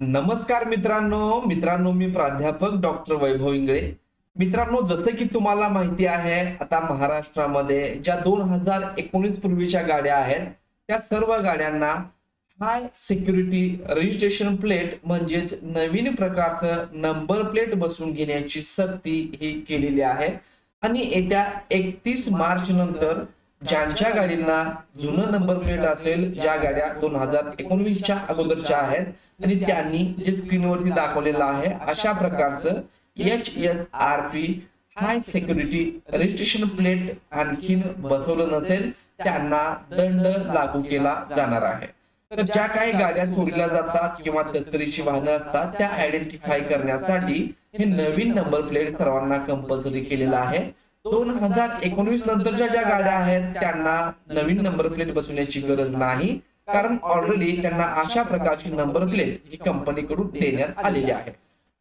नमस्कार मित्रांनो मी प्राध्यापक डॉक्टर वैभव इंगळे। मित्रांनो, जसं की तुम्हाला माहिती आहे, आता महाराष्ट्रामध्ये ज्या 2019 पूर्वीच्या गाड्या आहेत त्या सर्व गाड्यांना हाय सिक्युरिटी रजिस्ट्रेशन प्लेट म्हणजेच नवीन प्रकारचं नंबर प्लेट बसवून घेण्याची सक्ती ही केलेली आहे। आणि येत्या 31 मार्च नंतर ज्यांच्या गाडींना जुनं नंबर प्लेट असेल, ज्या गाड्या 2019 च्या अगोदरच्या आहेत आणि त्यांनी जे स्क्रीनवरती दाखवलेलं आहे अशा प्रकारचं HSRP हाय सिक्युरिटी रजिस्ट्रेशन प्लेट आणखीन बसवलं नसेल त्यांना दंड लागू केला जाणार आहे। तर ज्या काही गाड्या चोरीला जातात किंवा तस्करीची वाहनं असतात त्या आयडेंटिफाय करण्यासाठी हे नवीन नंबर प्लेट सर्वांना कंपल्सरी केलेलं आहे। 2019 नंतरच्या ज्या गाड्या आहेत त्यांना नवीन नंबर प्लेट बसवण्याची गरज नाही, कारण ऑलरेडी त्यांना अशा प्रकारची नंबर प्लेट ही कंपनीकडून देण्यात आलेली आहे।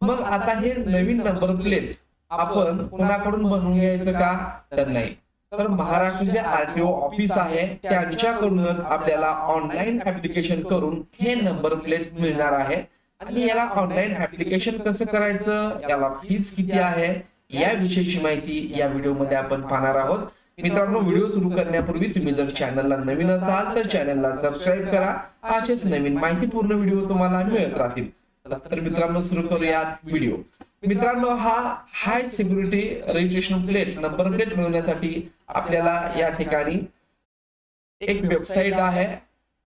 मग आता हे नवीन नंबर प्लेट आपण कोणाकडून बनवून घ्यायचं का? तर नाही, तर महाराष्ट्र जे आरटीओ ऑफिस आहे त्यांच्याकडूनच आपल्याला ऑनलाईन ऍप्लिकेशन करून हे नंबर प्लेट मिळणार आहे। आणि याला ऑनलाईन ऍप्लिकेशन कसं करायचं, याला फीस किती आहे, या विषयीची माहिती या व्हिडिओ मध्ये आपण पाहणार आहोत। मित्रांनो, व्हिडिओ सुरू करण्यापूर्वी तुम्ही जर चॅनलला नवीन असाल तर चॅनलला सबस्क्राइब करा, असेच नवीन माहितीपूर्ण व्हिडिओ तुम्हाला मिळत राहतील। तर मित्रांनो, सुरू करूयात व्हिडिओ। मित्रांनो, हा हाय security registration plate number plate मिळवण्यासाठी आपल्याला या ठिकाणी एक वेबसाईट आहे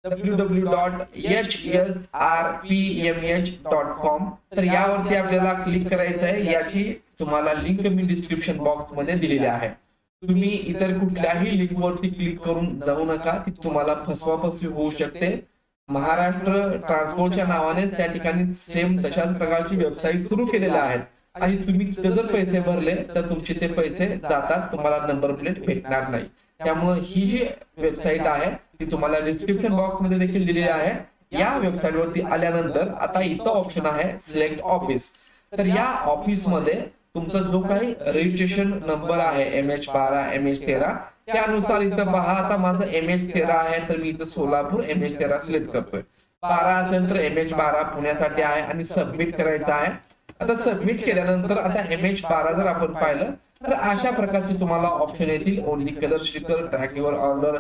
www.hsrpmh.com। तर यावरती आपल्याला क्लिक करायचं आहे। याची तुम्हाला लिंक मी डिस्क्रिप्शन बॉक्स मध्ये दिलेली आहे। तुम्ही इतर कुठल्याही लिंक वरती क्लिक करून जाऊ नका, ती तुम्हाला फसवाफसवी होऊ शकते। महाराष्ट्र ट्रान्सपोर्टच्या नावानेच त्या ठिकाणी सेम तशाच प्रकारची वेबसाईट सुरू केलेल्या आहेत आणि तुम्ही तिथे जर पैसे भरले तर तुमचे ते पैसे जातात, तुम्हाला नंबर प्लेट भेटणार नाही। त्यामुळे ही जी वेबसाईट आहे ती तुम्हाला डिस्क्रिप्शन बॉक्स मध्ये देखील दिलेली आहे। या वेबसाईट वरती आल्यानंतर आता इथं ऑप्शन आहे सिलेक्ट ऑफिस। तर या ऑफिस मध्ये तुमचा जो काही रजिस्ट्रेशन नंबर आहे MH12 MH13 त्यानुसार इथं पहा। आता माझा MH13 आहे तर मी इथं सोलापूर MH13 सिलेक्ट करतोय। 12 असेल तर MH12 पुण्यासाठी आहे आणि सबमिट करायचं आहे। आता सबमिट केल्यानंतर आता MH12 जर आपण पाहिलं तर अशा प्रकारचे तुम्हाला ऑप्शन येतील। Only colour sticker, track your order,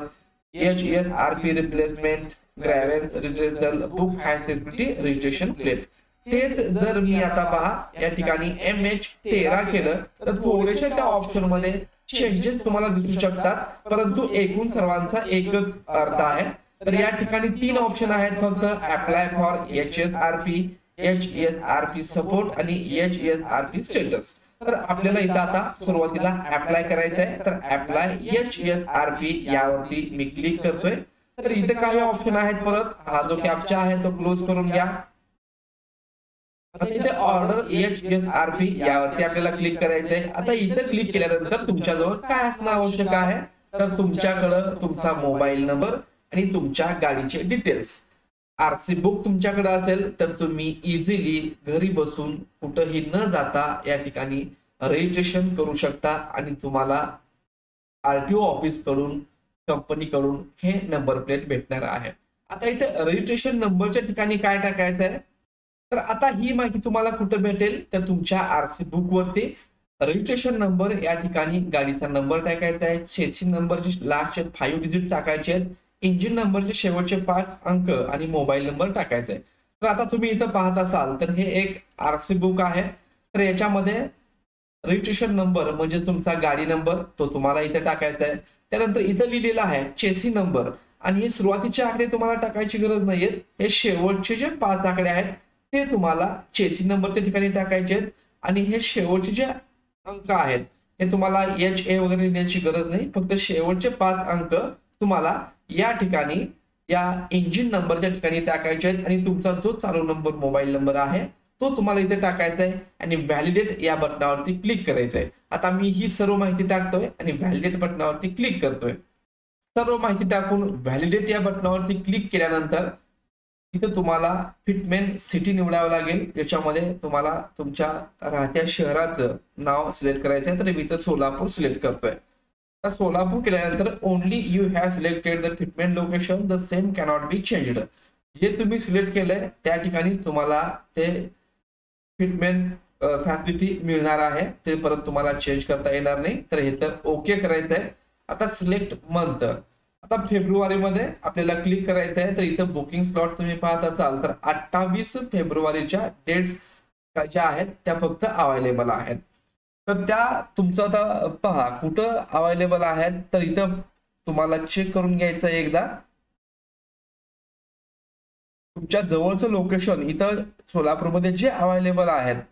HSRP replacement, grievance redressal, book high security registration plate. तेच जर मी आता पहा या ठिकाणी MH13 केलं तर थोडेसे त्या ऑप्शन मध्ये चेंजेस तुम्हाला दिसू शकतात, परंतु एकूण सर्वांचा एकच अर्थ आहे। तर या ठिकाणी 3 ऑप्शन आहेत फक्त, apply for HSRP, HSRP support आणि HSRP स्टेटस। तर आपल्याला इथं आता सुरुवातीला अप्लाय करायचं आहे, तर अप्लाय HSRP यावरती मी क्लिक करतोय। तर इथे काही ऑप्शन आहेत, परत हा जो कॅप्चा आहे तो क्लोज करून घ्या। आता इथे ऑर्डर HSRP यावरती आपल्याला क्लिक करायचं आहे। आता इथे क्लिक केल्यानंतर तुमच्याजवळ काय असणं आवश्यक आहे, तर तुमच्याकडे तुमचा मोबाईल नंबर आणि तुमच्या गाडीचे डिटेल्स, आरसी बुक तुमच्याकडे असेल तर तुम्ही इझिली घरी बसून कुठेही न जाता या ठिकाणी रजिस्ट्रेशन करू शकता आणि तुम्हाला आरटीओ ऑफिस कडून कंपनीकडून हे नंबर प्लेट भेटणार आहे। आता इथे रजिस्ट्रेशन नंबरच्या ठिकाणी काय टाकायचं आहे, तर आता ही माहिती तुम्हाला कुठे भेटेल, तर तुमच्या आरसी बुक वरती रजिस्ट्रेशन नंबर या ठिकाणी गाडीचा नंबर टाकायचा आहे, चेसी नंबरचे लास्टचे 5 डिजिट टाकायचे आहेत, इंजिन नंबरचे शेवटचे 5 अंक आणि मोबाईल नंबर टाकायचा आहे। तर आता तुम्ही इथं पाहत असाल तर हे एक आरसी बुक आहे। तर याच्यामध्ये रजिस्ट्रेशन नंबर म्हणजे तुमचा गाडी नंबर तो तुम्हाला इथे टाकायचा आहे। त्यानंतर इथं लिहिलेला आहे चेसी नंबर, आणि हे सुरुवातीचे आकडे तुम्हाला टाकायची गरज नाहीये, हे शेवटचे जे 5 आकडे आहेत ते तुम्हाला चेसी नंबरच्या ठिकाणी टाकायचे आहेत। आणि हे शेवटचे जे अंक आहेत हे तुम्हाला HA वगैरे लिहिण्याची गरज नाही, फक्त शेवटचे 5 अंक तुम्हाला या ठिकाणी या इंजिन नंबरच्या ठिकाणी टाकायचे आहेत आणि तुमचा जो चालू नंबर मोबाईल नंबर आहे तो तुम्हाला इथे टाकायचा आहे आणि व्हॅलिडेट या बटनावरती क्लिक करायचं आहे। आता मी ही सर्व माहिती टाकतोय आणि व्हॅलिडेट बटनावरती क्लिक करतोय। सर्व माहिती टाकून व्हॅलिडेट या बटनावरती क्लिक केल्यानंतर इथे तुम्हाला फिटमेन सिटी निवडावं लागेल। याच्यामध्ये तुम्हाला तुमच्या राहत्या शहराचं नाव सिलेक्ट करायचं आहे, तर मी इथं सोलापूर सिलेक्ट करतोय। सोलापूर केल्यानंतर only you have selected the fitment location, the same cannot be changed. जे तुम्ही सिलेक्ट केलंय त्या ठिकाणीच तुम्हाला ते फिटमेंट फॅसिलिटी मिळणार आहे, ते परत तुम्हाला चेंज करता येणार नाही. तर हे तर ओके करायचं आहे. आता सिलेक्ट मंथ, आता फेब्रुवारी मध्ये आपल्याला क्लिक करायचं आहे. तर इथं बुकिंग स्लॉट तुम्ही पाहत असाल तर 28 फेब्रुवारीच्या डेट्स ज्या आहेत त्या फक्त अवेलेबल आहेत. तर त्या तुमचं आता पहा कुठं अवेलेबल आहेत, तर इथं तुम्हाला चेक करून घ्यायचं आहे एकदा. तुमच्या जवळचं लोकेशन इथं सोलापूरमध्ये जे अवेलेबल आहेत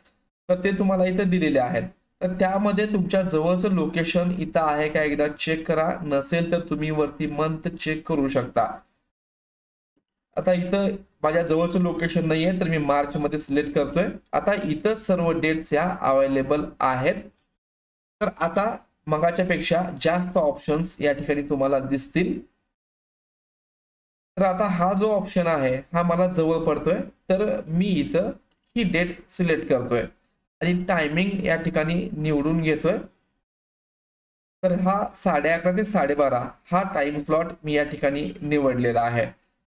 तर ते तुम्हाला इथं दिलेले आहेत. तर त्यामध्ये तुमच्या जवळचं लोकेशन इथं आहे का एकदा चेक करा. नसेल तर तुम्ही वरती मंथ चेक करू शकता. आता इथं माझ्या जवळचं लोकेशन नाहीये तर मी मार्च मध्ये सिलेक्ट करतोय. आता इथं सर्व डेट्स या अवेलेबल आहेत. तर आता मगाच्या पेक्षा जास्त ऑप्शन्स या ठिकाणी तुम्हाला दिसतील. तर आता हा जो ऑप्शन आहे हा मला जवळ पडतोय, तर मी इथं ही डेट सिलेक्ट करतोय आणि टायमिंग या ठिकाणी निवडून घेतोय. तर हा 11:30 ते 12:30 हा टाइम स्लॉट मी या ठिकाणी निवडलेला आहे.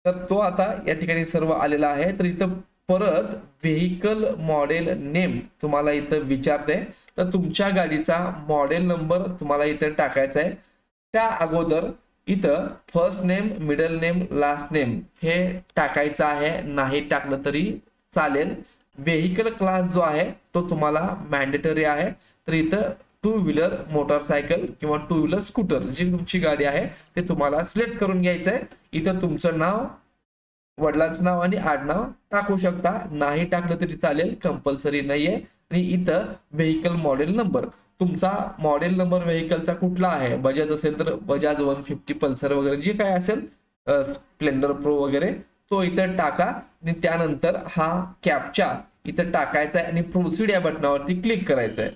तर तो आता या ठिकाणी सर्व आलेला आहे. तर इथं परत व्हेइकल मॉडेल नेम तुम्हाला इथं विचारते. तर तुमच्या गाडीचा मॉडेल नंबर तुम्हाला इथं टाकायचा आहे. त्या अगोदर इथं first name, middle name, last name हे टाकायचं आहे. नाही टाकलं तरी चालेल. व्हेइकल क्लास जो आहे तो तुम्हाला मॅन्डेटरी आहे. तर इथं टू व्हीलर मोटरसायकल किंवा टू व्हीलर स्कूटर जी तुमची गाडी आहे ते तुम्हाला सिलेक्ट करून घ्यायचं आहे. इथं तुमचं नाव, वडिलांचं नाव आणि आडनाव टाकू शकता. नाही टाकलं तरी चालेल, कंपल्सरी नाहीये. आणि इथं व्हेइकल मॉडेल नंबर, तुमचा मॉडेल नंबर व्हेइकलचा कुठला आहे, बजाज असेल तर बजाज 150 पल्सर वगैरे जे काय असेल, स्प्लेंडर प्रो वगैरे, तो इथं टाका. आणि त्यानंतर हा कॅप्चा इथं टाकायचा आहे आणि प्रोसीड या बटनावरती क्लिक करायचं आहे.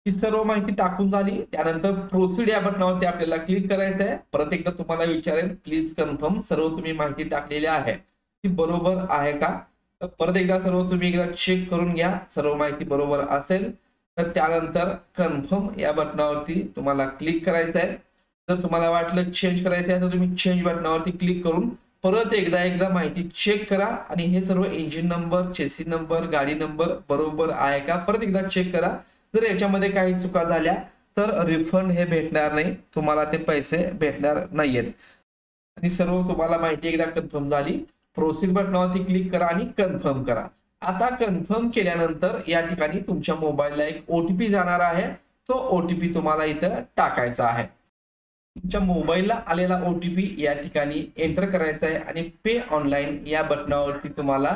ही सर्व माहिती टाकून झाली. त्यानंतर प्रोसीड या बटनावरती आपल्याला क्लिक करायचं आहे. परत एकदा तुम्हाला विचारेल प्लीज कन्फर्म, सर्व तुम्ही माहिती टाकलेली आहे ती बरोबर आहे का. तर परत एकदा सर्व तुम्ही एकदा चेक करून घ्या. सर्व माहिती बरोबर असेल तर त्यानंतर कन्फर्म या बटनावरती तुम्हाला क्लिक करायचं आहे. जर तुम्हाला वाटलं चेंज करायचं आहे तर तुम्ही चेंज बटनावरती क्लिक करून परत एकदा माहिती चेक करा. आणि हे सर्व इंजिन नंबर, चेसी नंबर, गाडी नंबर बरोबर आहे का परत एकदा चेक करा. जर याच्यामध्ये काही चुका झाल्या तर रिफंड हे भेटणार नाही, तुम्हाला ते पैसे भेटणार नाहीयेत. आणि सर्व तुम्हाला माहिती एकदा कन्फर्म झाली, प्रोसीड बटनावरती क्लिक करा आणि कन्फर्म करा. आता कन्फर्म केल्यानंतर या ठिकाणी तुमच्या मोबाईलला एक ओटीपी जाणार आहे. तो ओटीपी तुम्हाला इथं टाकायचा आहे. तुमच्या मोबाईलला आलेला ओटीपी या ठिकाणी एंटर करायचा आहे आणि पे ऑनलाईन या बटनावरती तुम्हाला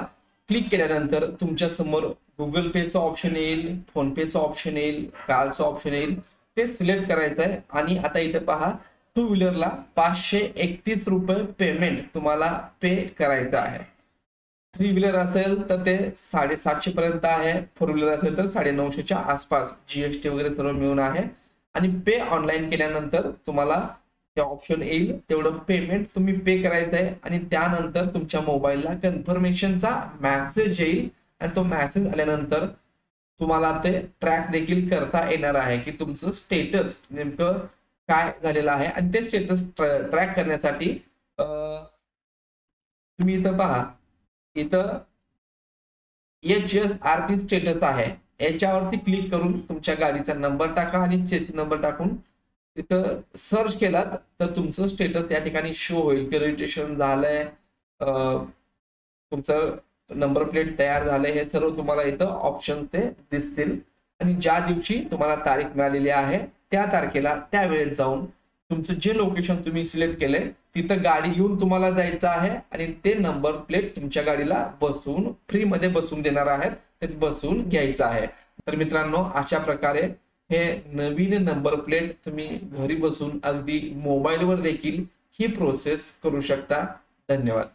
क्लिक केल्यानंतर तुमच्या समोर गुगल पेचं ऑप्शन येईल, फोन पेचं ऑप्शन येईल, कार्डचं ऑप्शन येईल, ते सिलेक्ट करायचं आहे. आणि आता इथे पहा टू व्हीलरला 531 रुपये पेमेंट तुम्हाला पे करायचं आहे. थ्री व्हीलर असेल तर ते 750 पर्यंत आहे, फोर व्हीलर असेल तर 950च्या आसपास जीएसटी वगैरे सर्व मिळून आहे. आणि पे ऑनलाईन केल्यानंतर तुम्हाला ते ऑप्शन येईल, तेवढं पेमेंट तुम्ही पे करायचं आहे. आणि त्यानंतर तुमच्या मोबाईलला कन्फर्मेशनचा मेसेज येईल आणि तो मेसेज आल्यानंतर तुम्हाला ते ट्रॅक देखील करता येणार आहे की तुमचं स्टेटस नेमकं काय झालेलं आहे. आणि ते स्टेटस ट्रॅक करण्यासाठी तुम्ही इथं पहा, इथं HSRT स्टेटस आहे, याच्यावरती क्लिक करून तुमच्या गाडीचा नंबर टाका आणि चेसी नंबर टाकून तिथं सर्च केलात तर तुमचं स्टेटस या ठिकाणी शो होईल की रजिस्ट्रेशन झालंय, तुमचं नंबर प्लेट तयार झालंय, हे सर्व तुम्हाला इथं ऑप्शन्स ते दिसतील. आणि ज्या दिवशी तुम्हाला तारीख मिळालेली आहे त्या तारखेला त्या वेळेत जाऊन तुमचं जे लोकेशन तुम्ही सिलेक्ट केलंय तिथं गाडी घेऊन तुम्हाला जायचं आहे आणि ते नंबर प्लेट तुमच्या गाडीला बसवून फ्री मध्ये बसवून देणार आहेत, ते बसवून घ्यायचं आहे. तर मित्रांनो, अशा प्रकारे हे नवीन नंबर प्लेट तुम्ही घरी बसून अगदी मोबाईलवर देखील ही प्रोसेस करू शकता. धन्यवाद.